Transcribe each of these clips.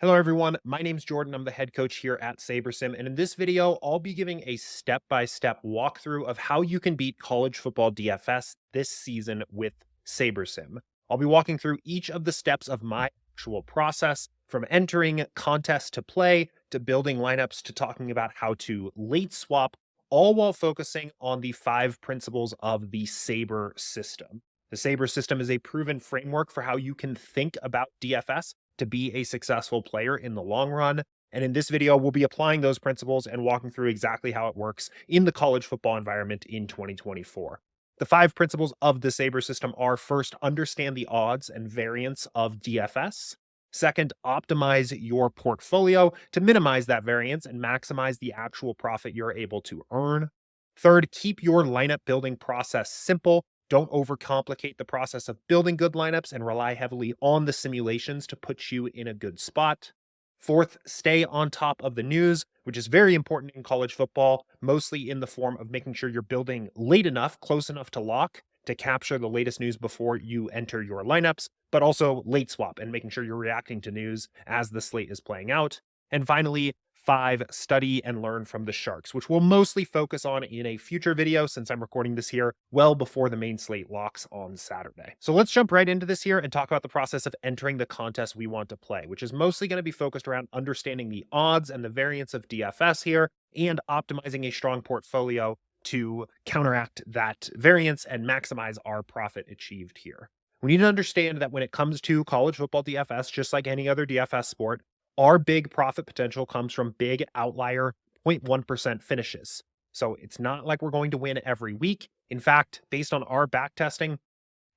Hello everyone, my name's Jordan. I'm the head coach here at SaberSim, and in this video, I'll be giving a step-by-step walkthrough of how you can beat college football DFS this season with SaberSim. I'll be walking through each of the steps of my actual process, from entering contests to play, to building lineups, to talking about how to late swap, all while focusing on the 5 principles of the Saber system. The Saber system is a proven framework for how you can think about DFS to be a successful player in the long run. And in this video, we'll be applying those principles and walking through exactly how it works in the college football environment in 2024. The 5 principles of the Saber system are: first, understand the odds and variance of DFS. Second, optimize your portfolio to minimize that variance and maximize the actual profit you're able to earn. Third, keep your lineup building process simple. Don't overcomplicate the process of building good lineups and rely heavily on the simulations to put you in a good spot. Fourth, stay on top of the news, which is very important in college football, mostly in the form of making sure you're building late enough, close enough to lock, to capture the latest news before you enter your lineups, but also late swap and making sure you're reacting to news as the slate is playing out. And finally, 5, study and learn from the Sharks, which we'll mostly focus on in a future video since I'm recording this here well before the main slate locks on Saturday. So let's jump right into this here and talk about the process of entering the contest we want to play, which is mostly going to be focused around understanding the odds and the variance of DFS here and optimizing a strong portfolio to counteract that variance and maximize our profit achieved here. We need to understand that when it comes to college football DFS, just like any other DFS sport, our big profit potential comes from big outlier 0.1% finishes. So it's not like we're going to win every week. In fact, based on our back testing,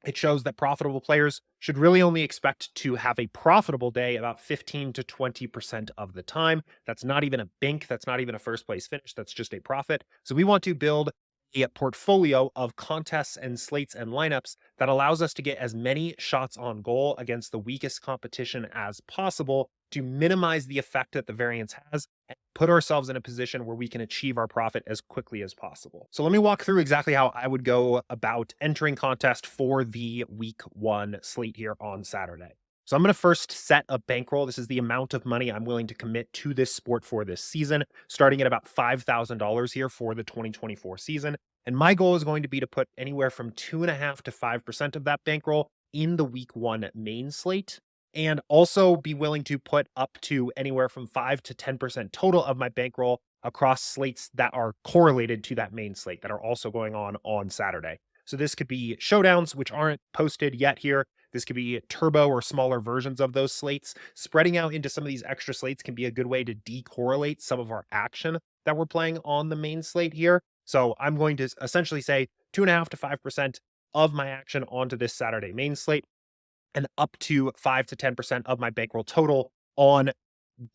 it shows that profitable players should really only expect to have a profitable day about 15 to 20% of the time. That's not even a bink. That's not even a first place finish. That's just a profit. So we want to build a portfolio of contests and slates and lineups that allows us to get as many shots on goal against the weakest competition as possible to minimize the effect that the variance has and put ourselves in a position where we can achieve our profit as quickly as possible. So let me walk through exactly how I would go about entering contest for the week 1 slate here on Saturday. So I'm going to first set a bankroll. This is the amount of money I'm willing to commit to this sport for this season, starting at about $5,000 here for the 2024 season. And my goal is going to be to put anywhere from 2.5% to 5% of that bankroll in the week 1 main slate, and also be willing to put up to anywhere from 5 to 10% total of my bankroll across slates that are correlated to that main slate that are also going on Saturday. So this could be showdowns, which aren't posted yet here. This could be turbo or smaller versions of those slates. Spreading out into some of these extra slates can be a good way to decorrelate some of our action that we're playing on the main slate here. So I'm going to essentially say 2.5% to 5% of my action onto this Saturday main slate, and up to 5 to 10% of my bankroll total on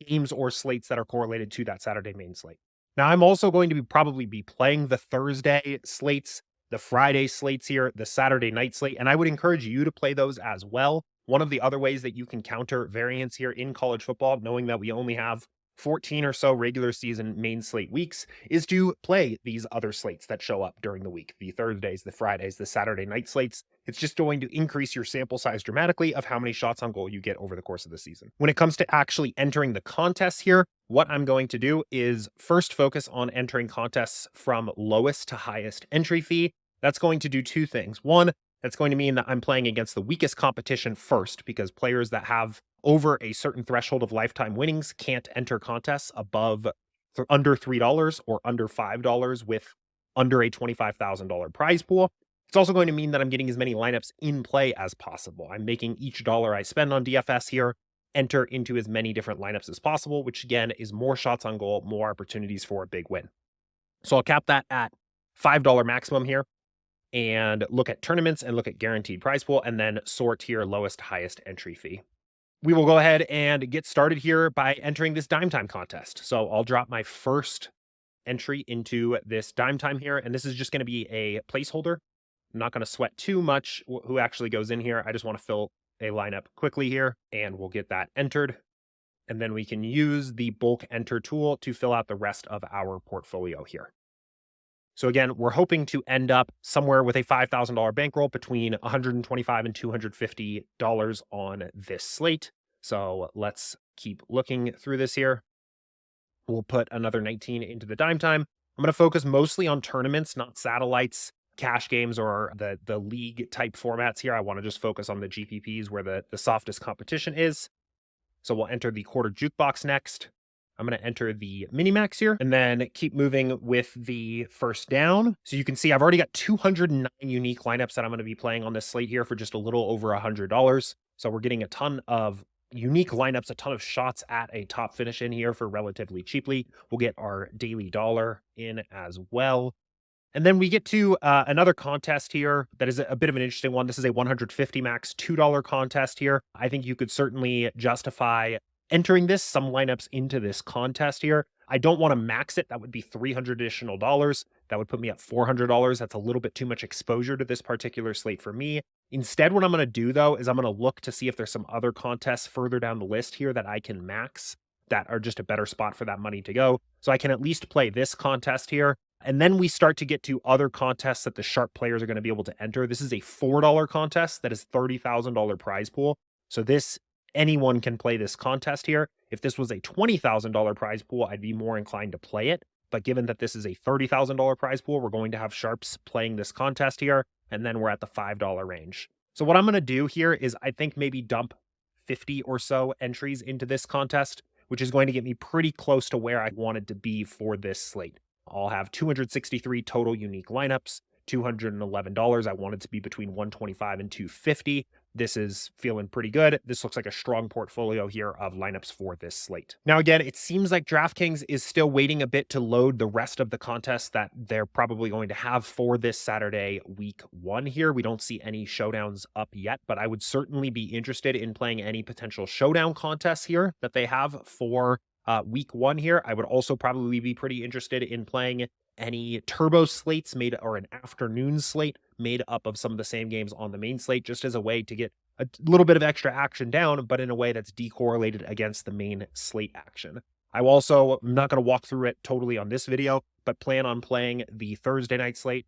games or slates that are correlated to that Saturday main slate. Now, I'm also going to probably be playing the Thursday slates, the Friday slates here, the Saturday night slate, and I would encourage you to play those as well. One of the other ways that you can counter variance here in college football, knowing that we only have 14 or so regular season main slate weeks, is to play these other slates that show up during the week, the Thursdays, the Fridays, the Saturday night slates. It's just going to increase your sample size dramatically of how many shots on goal you get over the course of the season. When it comes to actually entering the contests here, what I'm going to do is first focus on entering contests from lowest to highest entry fee. That's going to do 2 things. One, that's going to mean that I'm playing against the weakest competition first, because players that have over a certain threshold of lifetime winnings can't enter contests above under $3 or under $5 with under a $25,000 prize pool. It's also going to mean that I'm getting as many lineups in play as possible. I'm making each dollar I spend on DFS here enter into as many different lineups as possible, which again is more shots on goal, more opportunities for a big win. So I'll cap that at $5 maximum here and look at tournaments and look at guaranteed prize pool, and then sort here lowest highest entry fee. We will go ahead and get started here by entering this dime time contest. So I'll drop my first entry into this dime time here, and this is just going to be a placeholder. I'm not going to sweat too much who actually goes in here. I just want to fill a lineup quickly here, and we'll get that entered. And then we can use the bulk enter tool to fill out the rest of our portfolio here. So again, we're hoping to end up somewhere with a $5,000 bankroll between $125 and $250 on this slate. So let's keep looking through this here. We'll put another 19 into the dime time. I'm going to focus mostly on tournaments, not satellites, cash games, or the league type formats here. I want to just focus on the GPPs where the softest competition is. So we'll enter the quarter jukebox next. I'm going to enter the minimax here and then keep moving with the first down. So you can see I've already got 209 unique lineups that I'm going to be playing on this slate here for just a little over $100. So we're getting a ton of unique lineups, a ton of shots at a top finish in here for relatively cheaply. We'll get our daily dollar in as well. And then we get to another contest here that is a bit of an interesting one. This is a 150 max $2 contest here. I think you could certainly justify entering some lineups into this contest here. I don't want to max it. That would be $300 additional dollars. That would put me at $400. That's a little bit too much exposure to this particular slate for me. Instead, what I'm going to do, though, is I'm going to look to see if there's some other contests further down the list here that I can max that are just a better spot for that money to go. So I can at least play this contest here. And then we start to get to other contests that the sharp players are going to be able to enter. This is a $4 contest that is $30,000 prize pool. So anyone can play this contest here. If this was a $20,000 prize pool, I'd be more inclined to play it. But given that this is a $30,000 prize pool, we're going to have sharps playing this contest here. And then we're at the $5 range. So what I'm going to do here is I think maybe dump 50 or so entries into this contest, which is going to get me pretty close to where I wanted to be for this slate. I'll have 263 total unique lineups, $211. I want it to be between 125 and 250. This is feeling pretty good. This looks like a strong portfolio here of lineups for this slate. Now, again, it seems like DraftKings is still waiting a bit to load the rest of the contests that they're probably going to have for this Saturday, week 1 here. We don't see any showdowns up yet, but I would certainly be interested in playing any potential showdown contests here that they have for week 1 here. I would also probably be pretty interested in playing any turbo slates or an afternoon slate made up of some of the same games on the main slate, just as a way to get a little bit of extra action down, but in a way that's decorrelated against the main slate action. I'm not going to walk through it totally on this video, but plan on playing the Thursday night slate,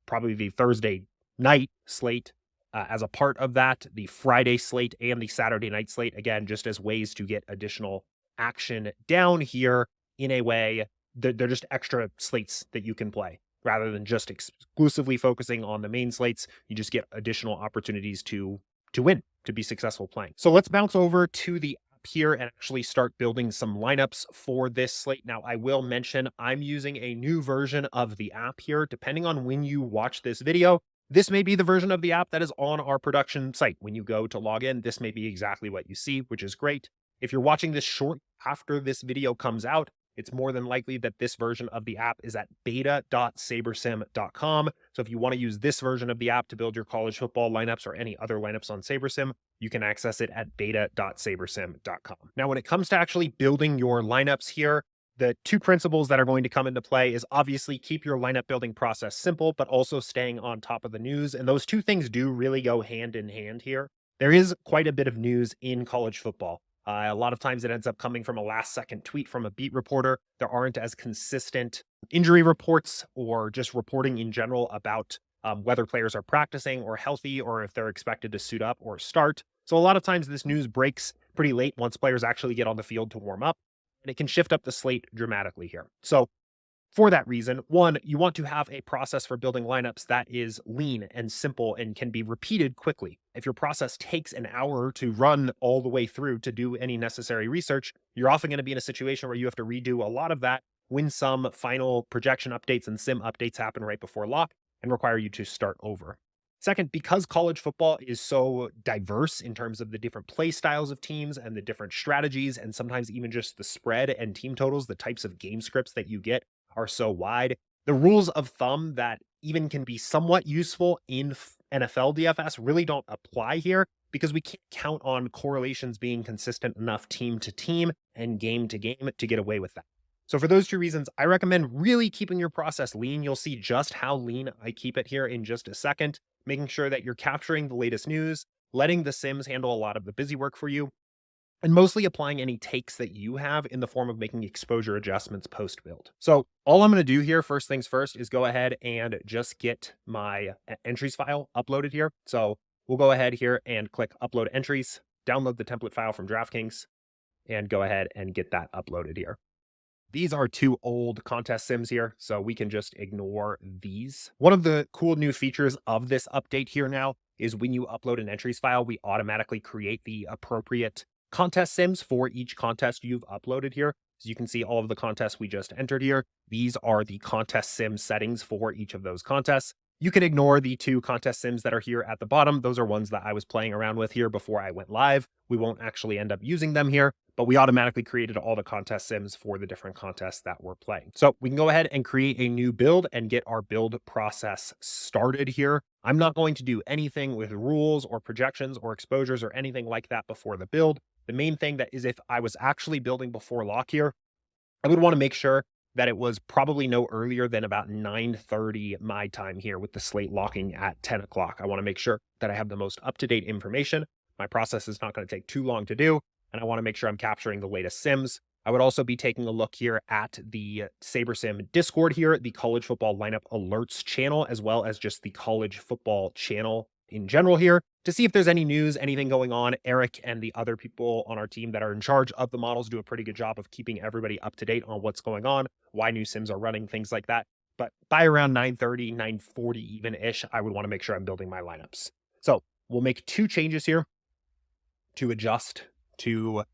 probably the Thursday night slate as a part of that, the Friday slate and the Saturday night slate, again, just as ways to get additional action down here in a way. They're just extra slates that you can play rather than just exclusively focusing on the main slates. You just get additional opportunities to win, to be successful playing. So let's bounce over to the app here and actually start building some lineups for this slate. Now, I will mention I'm using a new version of the app here. Depending on when you watch this video, this may be the version of the app that is on our production site. When you go to log in, this may be exactly what you see, which is great. If you're watching this short after this video comes out, it's more than likely that this version of the app is at beta.sabersim.com. So if you want to use this version of the app to build your college football lineups or any other lineups on SaberSim, you can access it at beta.sabersim.com. Now, when it comes to actually building your lineups here, the two principles that are going to come into play is obviously keep your lineup building process simple, but also staying on top of the news. And those two things do really go hand in hand here. There is quite a bit of news in college football. A lot of times it ends up coming from a last-second tweet from a beat reporter. There aren't as consistent injury reports or just reporting in general about whether players are practicing or healthy or if they're expected to suit up or start. So a lot of times this news breaks pretty late once players actually get on the field to warm up, and it can shift up the slate dramatically here. So for that reason, one, you want to have a process for building lineups that is lean and simple and can be repeated quickly. If your process takes an hour to run all the way through to do any necessary research, you're often going to be in a situation where you have to redo a lot of that when some final projection updates and sim updates happen right before lock and require you to start over. Second, because college football is so diverse in terms of the different play styles of teams and the different strategies, and sometimes even just the spread and team totals, the types of game scripts that you get are so wide, the rules of thumb that even can be somewhat useful in NFL DFS really don't apply here because we can't count on correlations being consistent enough team to team and game to game to get away with that. So for those two reasons, I recommend really keeping your process lean. You'll see just how lean I keep it here in just a second, making sure that you're capturing the latest news, letting the sims handle a lot of the busy work for you, and mostly applying any takes that you have in the form of making exposure adjustments post-build. So all I'm going to do here, first things first, is go ahead and just get my entries file uploaded here. So we'll go ahead here and click Upload Entries, download the template file from DraftKings. and go ahead and get that uploaded here. These are two old contest sims here, so we can just ignore these. One of the cool new features of this update here now is when you upload an entries file, we automatically create the appropriate contest sims for each contest you've uploaded here. So you can see all of the contests we just entered here. These are the contest sim settings for each of those contests. You can ignore the two contest sims that are here at the bottom. Those are ones that I was playing around with here before I went live. We won't actually end up using them here, but we automatically created all the contest sims for the different contests that we're playing. So we can go ahead and create a new build and get our build process started here. I'm not going to do anything with rules or projections or exposures or anything like that before the build. The main thing that is, if I was actually building before lock here, I would want to make sure that it was probably no earlier than about 9:30 my time here with the slate locking at 10 o'clock. I want to make sure that I have the most up-to-date information. My process is not going to take too long to do, and I want to make sure I'm capturing the latest sims. I would also be taking a look here at the SaberSim Discord here, the college football lineup alerts channel, as well as just the college football channel in general here, to see if there's any news, anything going on. Eric and the other people on our team that are in charge of the models do a pretty good job of keeping everybody up to date on what's going on, why new sims are running, things like that. But by around 9:30, 9:40 even-ish, I would want to make sure I'm building my lineups. So we'll make two changes here to adjust to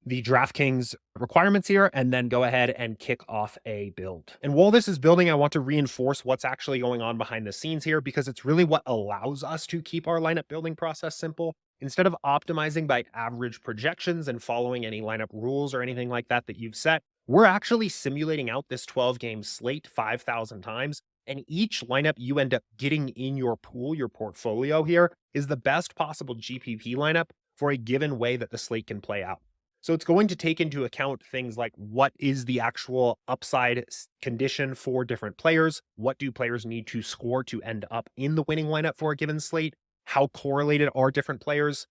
the DraftKings requirements here, and then go ahead and kick off a build. And while this is building, I want to reinforce what's actually going on behind the scenes here, because it's really what allows us to keep our lineup building process simple. Instead of optimizing by average projections and following any lineup rules or anything like that that you've set, we're actually simulating out this 12-game slate 5,000 times. And each lineup you end up getting in your pool, your portfolio here, is the best possible GPP lineup for a given way that the slate can play out. So it's going to take into account things like, what is the actual upside condition for different players? What do players need to score to end up in the winning lineup for a given slate? How correlated are different players?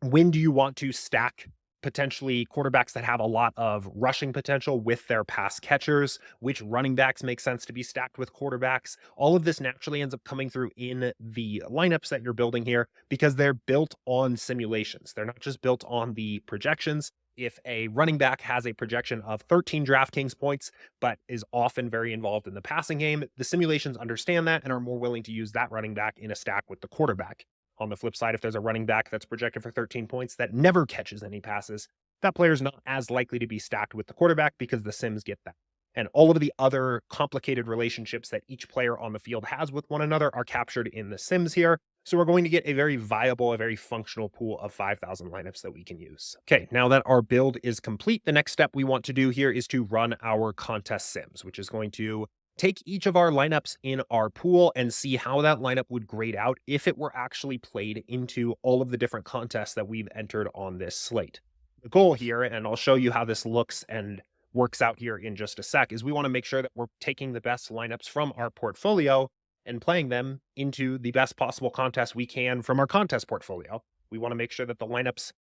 When do you want to stack potentially quarterbacks that have a lot of rushing potential with their pass catchers? Which running backs make sense to be stacked with quarterbacks? All of this naturally ends up coming through in the lineups that you're building here, because they're built on simulations. They're not just built on the projections. If a running back has a projection of 13 DraftKings points, but is often very involved in the passing game, the simulations understand that and are more willing to use that running back in a stack with the quarterback. On the flip side, if there's a running back that's projected for 13 points that never catches any passes, that player's not as likely to be stacked with the quarterback, because the sims get that. And all of the other complicated relationships that each player on the field has with one another are captured in the sims here. So we're going to get a very viable, a very functional pool of 5,000 lineups that we can use. Okay, now that our build is complete, the next step we want to do here is to run our contest sims, which is going to take each of our lineups in our pool and see how that lineup would grade out if it were actually played into all of the different contests that we've entered on this slate. The goal here, and I'll show you how this looks and works out here in just a sec, is we want to make sure that we're taking the best lineups from our portfolio and playing them into the best possible contest we can from our contest portfolio. We want to make sure that the lineups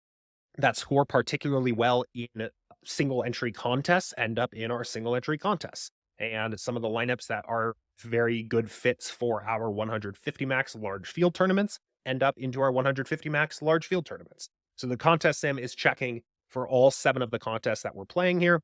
that score particularly well in single entry contests end up in our single entry contests. And some of the lineups that are very good fits for our 150 max large field tournaments end up into our 150 max large field tournaments. So the contest sim is checking for all 7 of the contests that we're playing here,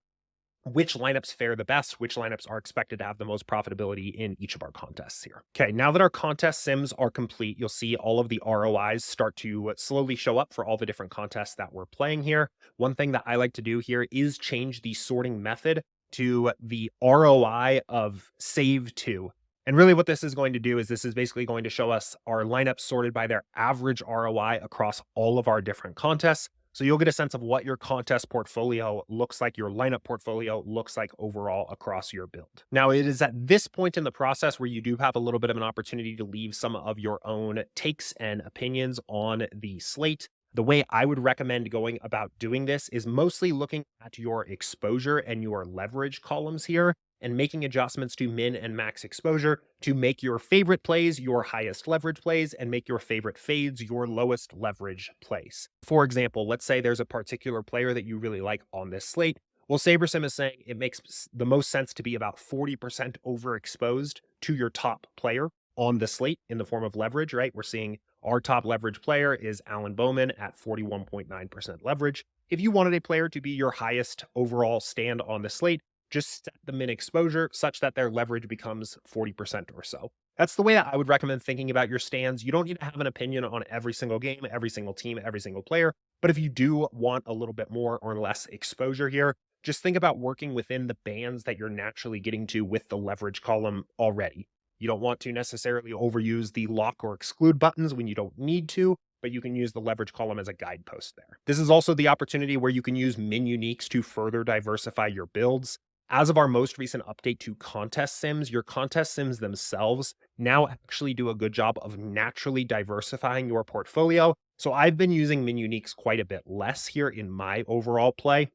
which lineups fare the best, which lineups are expected to have the most profitability in each of our contests here. Okay, now that our contest sims are complete, you'll see all of the ROIs start to slowly show up for all the different contests that we're playing here. One thing that I like to do here is change the sorting method to the ROI of save to. And really what this is going to do is this is basically going to show us our lineups sorted by their average ROI across all of our different contests. So you'll get a sense of what your contest portfolio looks like, your lineup portfolio looks like overall across your build. Now, it is at this point in the process where you do have a little bit of an opportunity to leave some of your own takes and opinions on the slate. The way I would recommend going about doing this is mostly looking at your exposure and your leverage columns here, and making adjustments to min and max exposure to make your favorite plays your highest leverage plays, and make your favorite fades your lowest leverage plays. For example, let's say there's a particular player that you really like on this slate. Well, SaberSim is saying it makes the most sense to be about 40% overexposed to your top player on the slate in the form of leverage, right? We're seeing our top leverage player is Alan Bowman at 41.9% leverage. If you wanted a player to be your highest overall stand on the slate, just set the min exposure such that their leverage becomes 40% or so. That's the way that I would recommend thinking about your stands. You don't need to have an opinion on every single game, every single team, every single player. But if you do want a little bit more or less exposure here, just think about working within the bands that you're naturally getting to with the leverage column already. You don't want to necessarily overuse the lock or exclude buttons when you don't need to, but you can use the leverage column as a guidepost there. This is also the opportunity where you can use min uniques to further diversify your builds. As of our most recent update to contest sims, your contest sims themselves now actually do a good job of naturally diversifying your portfolio. So I've been using min uniques quite a bit less here in my overall play.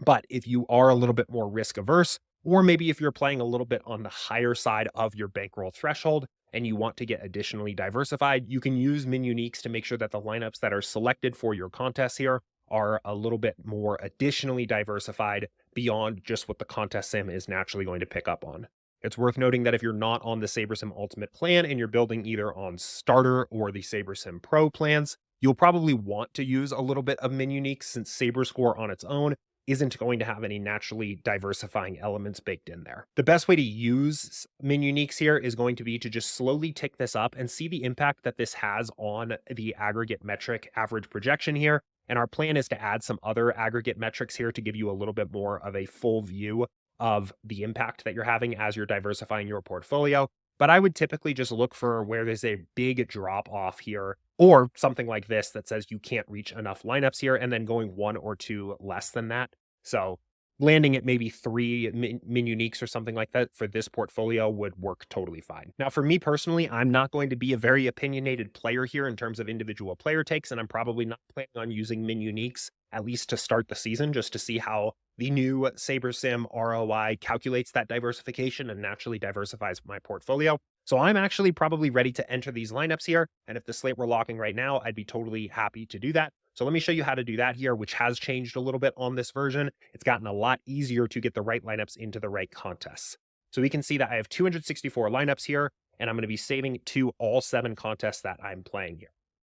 But if you are a little bit more risk averse, or maybe if you're playing a little bit on the higher side of your bankroll threshold and you want to get additionally diversified, you can use min uniques to make sure that the lineups that are selected for your contests here are a little bit more additionally diversified beyond just what the contest sim is naturally going to pick up on. It's worth noting that if you're not on the SaberSim Ultimate plan and you're building either on Starter or the SaberSim Pro plans, you'll probably want to use a little bit of min uniques since SaberScore on its own isn't going to have any naturally diversifying elements baked in there. The best way to use min uniques here is going to be to just slowly tick this up and see the impact that this has on the aggregate metric average projection here. And our plan is to add some other aggregate metrics here to give you a little bit more of a full view of the impact that you're having as you're diversifying your portfolio. But I would typically just look for where there's a big drop off here or something like this that says you can't reach enough lineups here and then going one or two less than that. So landing at maybe 3 min uniques or something like that for this portfolio would work totally fine. Now, for me personally, I'm not going to be a very opinionated player here in terms of individual player takes, and I'm probably not planning on using min uniques, at least to start the season, just to see how the new SaberSim ROI calculates that diversification and naturally diversifies my portfolio. So I'm actually probably ready to enter these lineups here. And if the slate were locking right now, I'd be totally happy to do that. So let me show you how to do that here, which has changed a little bit on this version. It's gotten a lot easier to get the right lineups into the right contests. So we can see that I have 264 lineups here, and I'm going to be saving to all 7 contests that I'm playing here.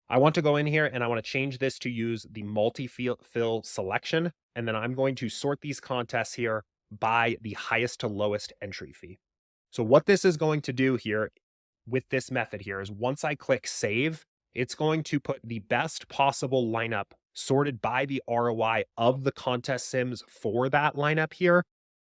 I want to go in here and I want to change this to use the multi-fill selection. And then I'm going to sort these contests here by the highest to lowest entry fee. So what this is going to do here with this method here is once I click save, it's going to put the best possible lineup sorted by the ROI of the contest sims for that lineup here,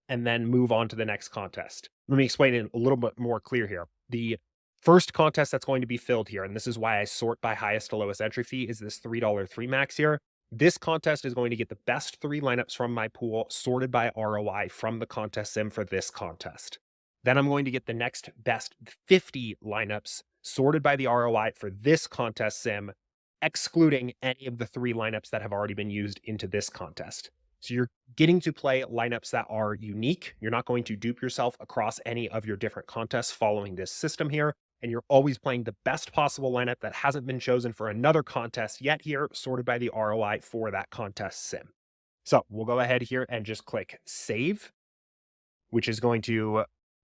and then move on to the next contest. Let me explain it a little bit more clear here. The first contest that's going to be filled here, and this is why I sort by highest to lowest entry fee, is this $3 3 max here. This contest is going to get the best 3 lineups from my pool sorted by ROI from the contest sim for this contest. Then I'm going to get the next best 50 lineups sorted by the ROI for this contest sim, excluding any of the 3 lineups that have already been used into this contest. So you're getting to play lineups that are unique. You're not going to dupe yourself across any of your different contests following this system here. And you're always playing the best possible lineup that hasn't been chosen for another contest yet here, sorted by the ROI for that contest sim. So we'll go ahead here and just click save, which is going to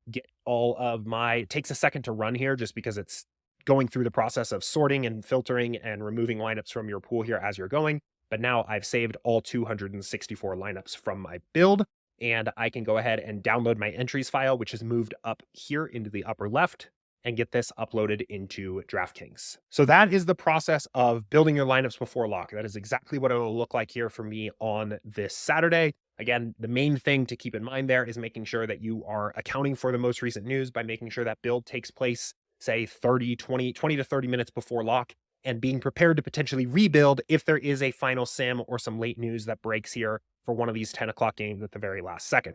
get all of my, it takes a second to run here just because it's going through the process of sorting and filtering and removing lineups from your pool here as you're going. But now I've saved all 264 lineups from my build, and I can go ahead and download my entries file, which is moved up here into the upper left, and get this uploaded into DraftKings. So that is the process of building your lineups before lock. That is exactly what it will look like here for me on this Saturday. Again, the main thing to keep in mind there is making sure that you are accounting for the most recent news by making sure that build takes place, say 20 to 30 minutes before lock, and being prepared to potentially rebuild if there is a final sim or some late news that breaks here for one of these 10 o'clock games at the very last second.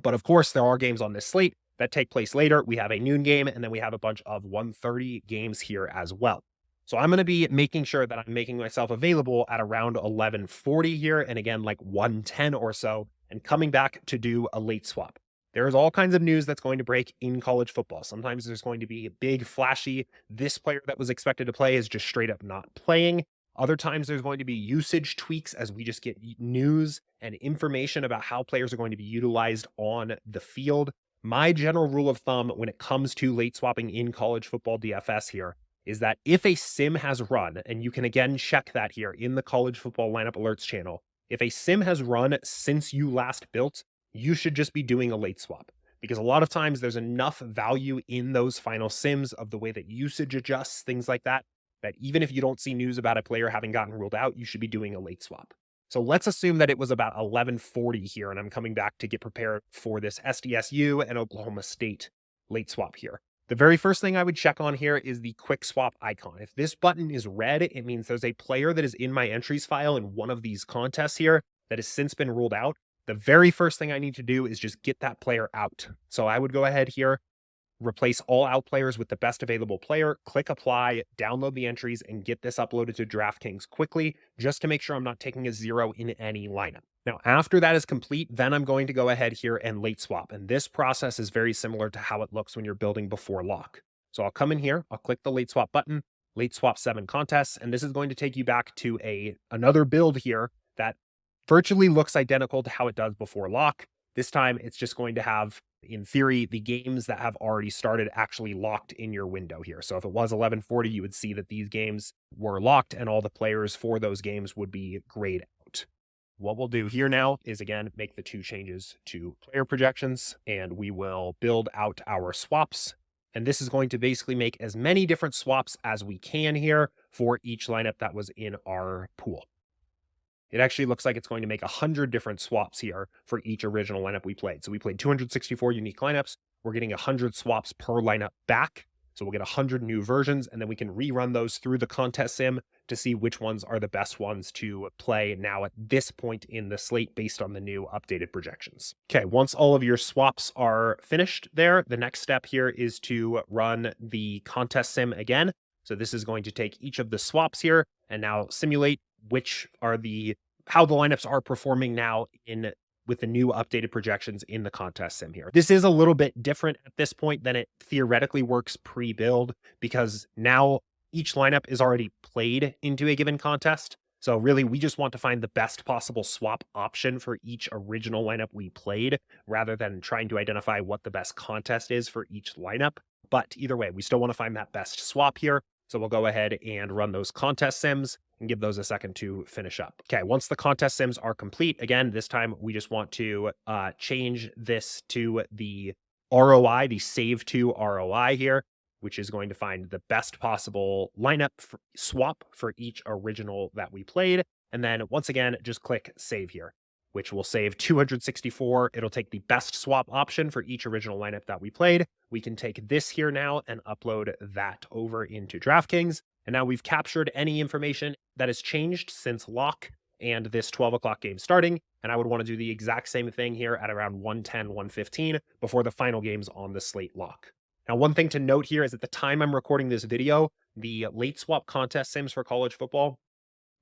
But of course, there are games on this slate that take place later. We have a noon game, and then we have a bunch of 1:30 games here as well. So I'm going to be making sure that I'm making myself available at around 11:40 here, and again, like 1:10 or so, and coming back to do a late swap. There's all kinds of news that's going to break in college football. Sometimes there's going to be big, flashy, this player that was expected to play is just straight up not playing. Other times there's going to be usage tweaks as we just get news and information about how players are going to be utilized on the field. My general rule of thumb when it comes to late swapping in college football DFS here is that if a sim has run, and you can again check that here in the college football lineup alerts channel, If a sim has run since you last built, you should just be doing a late swap, because a lot of times there's enough value in those final sims of the way that usage adjusts, things like that, that even if you don't see news about a player having gotten ruled out, you should be doing a late swap. So let's assume that it was about 11:40 here, and I'm coming back to get prepared for this SDSU and Oklahoma State late swap here. The very first thing I would check on here is the quick swap icon. If this button is red, it means there's a player that is in my entries file in one of these contests here that has since been ruled out. The very first thing I need to do is just get that player out. So I would go ahead here, replace all out players with the best available player, click apply, download the entries, and get this uploaded to DraftKings quickly, just to make sure I'm not taking a 0 in any lineup. Now, after that is complete, then I'm going to go ahead here and late swap. And this process is very similar to how it looks when you're building before lock. So I'll come in here, I'll click the late swap button, late swap 7 contests, and this is going to take you back to another build here that virtually looks identical to how it does before lock. This time, it's just going to have, in theory, the games that have already started actually locked in your window here. So if it was 11:40, you would see that these games were locked and all the players for those games would be grayed out. What we'll do here now is, again, make the 2 changes to player projections, and we will build out our swaps. And this is going to basically make as many different swaps as we can here for each lineup that was in our pool. It actually looks like it's going to make 100 different swaps here for each original lineup we played. So we played 264 unique lineups. We're getting 100 swaps per lineup back. So we'll get 100 new versions, and then we can rerun those through the contest sim to see which ones are the best ones to play now at this point in the slate based on the new updated projections. Okay, once all of your swaps are finished there, the next step here is to run the contest sim again. So this is going to take each of the swaps here and now simulate how the lineups are performing now with the new updated projections in the contest sim here. This is a little bit different at this point than it theoretically works pre-build, because now each lineup is already played into a given contest. So really, we just want to find the best possible swap option for each original lineup we played, rather than trying to identify what the best contest is for each lineup. But either way, we still want to find that best swap here. So we'll go ahead and run those contest sims and give those a second to finish up. Okay, once the contest sims are complete, again, this time we just want to change this to the ROI, the save to ROI here, which is going to find the best possible lineup swap for each original that we played. And then once again, just click save here, which will save 264. It'll take the best swap option for each original lineup that we played. We can take this here now and upload that over into DraftKings. And now we've captured any information that has changed since lock and this 12 o'clock game starting. And I would want to do the exact same thing here at around 1:10, 1:15 before the final games on the slate lock. Now, one thing to note here is at the time I'm recording this video, the late swap contest sims for college football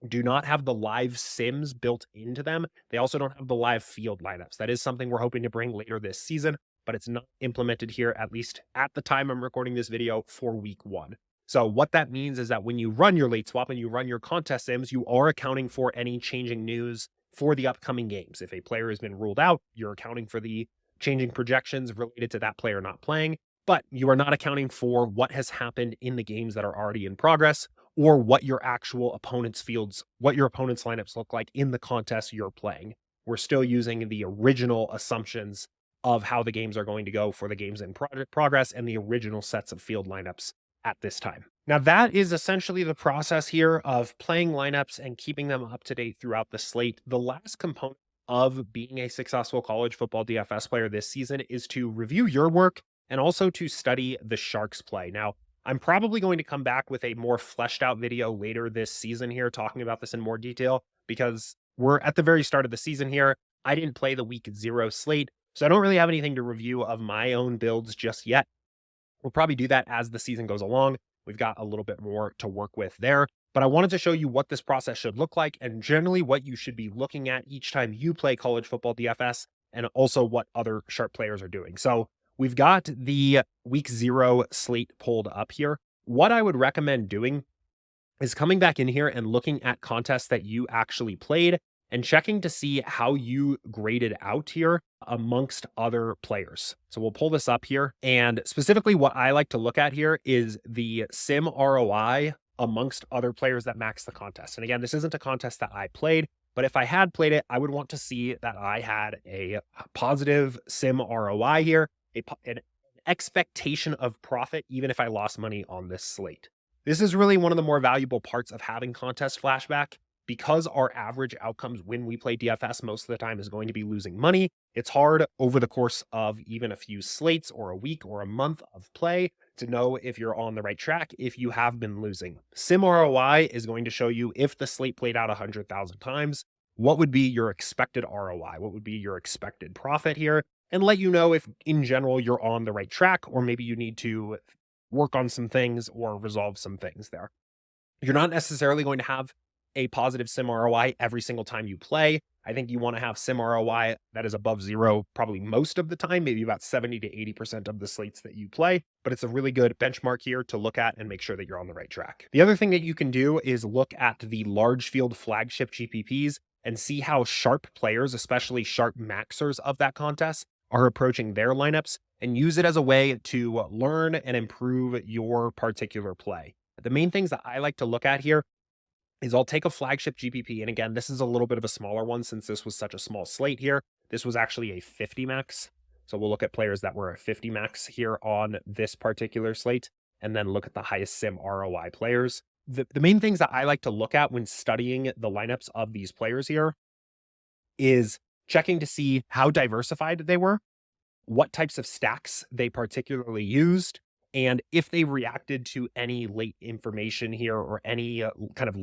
do not have the live sims built into them. They also don't have the live field lineups. That is something we're hoping to bring later this season, but it's not implemented here, at least at the time I'm recording this video, for week 1. So what that means is that when you run your late swap and you run your contest sims, you are accounting for any changing news for the upcoming games. If a player has been ruled out, you're accounting for the changing projections related to that player not playing, but you are not accounting for what has happened in the games that are already in progress, or what your opponent's lineups look like in the contest you're playing. We're still using the original assumptions of how the games are going to go for the games in progress and the original sets of field lineups at this time. Now, that is essentially the process here of playing lineups and keeping them up to date throughout the slate. The last component of being a successful college football DFS player this season is to review your work and also to study the Sharks play. Now, I'm probably going to come back with a more fleshed out video later this season here, talking about this in more detail, because we're at the very start of the season here. I didn't play the week 0 slate, so I don't really have anything to review of my own builds just yet. We'll probably do that as the season goes along. We've got a little bit more to work with there, but I wanted to show you what this process should look like and generally what you should be looking at each time you play college football DFS, and also what other sharp players are doing. So we've got the week 0 slate pulled up here. What I would recommend doing is coming back in here and looking at contests that you actually played and checking to see how you graded out here amongst other players. So we'll pull this up here. And specifically what I like to look at here is the sim ROI amongst other players that max the contest. And again, this isn't a contest that I played. But if I had played it, I would want to see that I had a positive sim ROI here, an expectation of profit, even if I lost money on this slate. This is really one of the more valuable parts of having contest flashback because our average outcomes when we play DFS most of the time is going to be losing money. It's hard over the course of even a few slates or a week or a month of play to know if you're on the right track if you have been losing. Sim ROI is going to show you if the slate played out 100,000 times, what would be your expected ROI? What would be your expected profit here? And let you know if in general you're on the right track, or maybe you need to work on some things or resolve some things there. You're not necessarily going to have a positive sim ROI every single time you play. I think you want to have sim ROI that is above zero probably most of the time, maybe about 70 to 80% of the slates that you play, but it's a really good benchmark here to look at and make sure that you're on the right track. The other thing that you can do is look at the large field flagship GPPs and see how sharp players, especially sharp maxers of that contest, are approaching their lineups and use it as a way to learn and improve your particular play. The main things that I like to look at here is I'll take a flagship GPP. And again, this is a little bit of a smaller one since this was such a small slate here. This was actually a 50 max. So we'll look at players that were a 50 max here on this particular slate, and then look at the highest sim ROI players. The main things that I like to look at when studying the lineups of these players here is checking to see how diversified they were, what types of stacks they particularly used, and if they reacted to any late information here or any kind of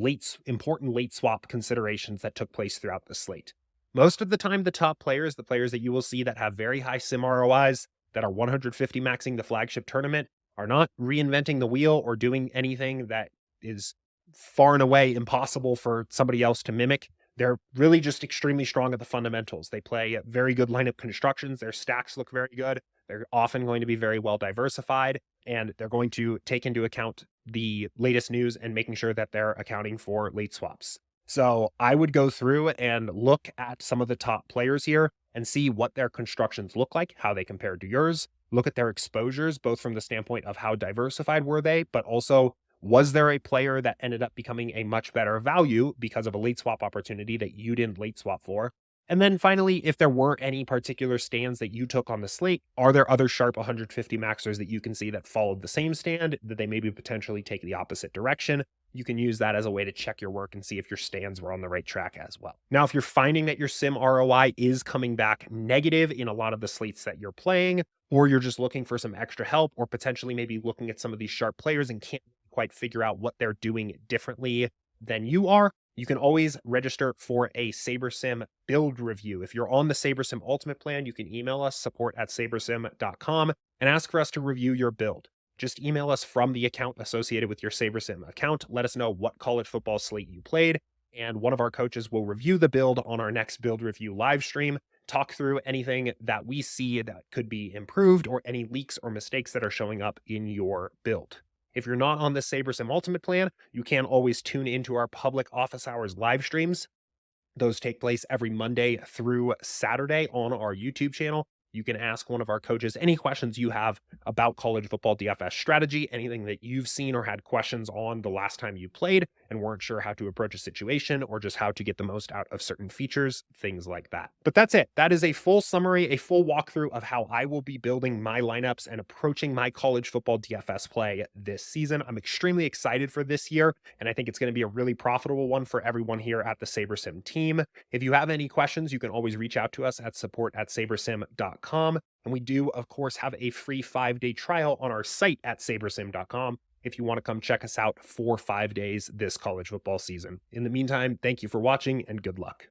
important late swap considerations that took place throughout the slate. Most of the time, the top players, the players that you will see that have very high sim ROIs, that are 150 maxing the flagship tournament, are not reinventing the wheel or doing anything that is far and away impossible for somebody else to mimic. They're really just extremely strong at the fundamentals. They play very good lineup constructions. Their stacks look very good. They're often going to be very well diversified, and they're going to take into account the latest news and making sure that they're accounting for late swaps. So I would go through and look at some of the top players here and see what their constructions look like, how they compared to yours. Look at their exposures, both from the standpoint of how diversified were they, but also was there a player that ended up becoming a much better value because of a late swap opportunity that you didn't late swap for? And then finally, if there weren't any particular stands that you took on the slate, are there other sharp 150 maxers that you can see that followed the same stand, that they maybe potentially take the opposite direction? You can use that as a way to check your work and see if your stands were on the right track as well. Now, if you're finding that your sim ROI is coming back negative in a lot of the slates that you're playing, or you're just looking for some extra help, or potentially maybe looking at some of these sharp players and can't quite figure out what they're doing differently than you are, you can always register for a SaberSim build review. If you're on the SaberSim Ultimate plan, you can email us, support@sabersim.com, and ask for us to review your build. Just email us from the account associated with your SaberSim account. Let us know what college football slate you played, and one of our coaches will review the build on our next build review live stream, talk through anything that we see that could be improved or any leaks or mistakes that are showing up in your build. If you're not on the SaberSim Ultimate plan, you can always tune into our public office hours live streams. Those take place every Monday through Saturday on our YouTube channel. You can ask one of our coaches any questions you have about college football DFS strategy, anything that you've seen or had questions on the last time you played and weren't sure how to approach a situation or just how to get the most out of certain features, things like that. But that's it. That is a full summary, a full walkthrough of how I will be building my lineups and approaching my college football DFS play this season. I'm extremely excited for this year, and I think it's going to be a really profitable one for everyone here at the SaberSim team. If you have any questions, you can always reach out to us at support@sabersim.com. And we do, of course, have a free 5-day trial on our site at sabersim.com if you want to come check us out for 5 days this college football season. In the meantime, thank you for watching and good luck.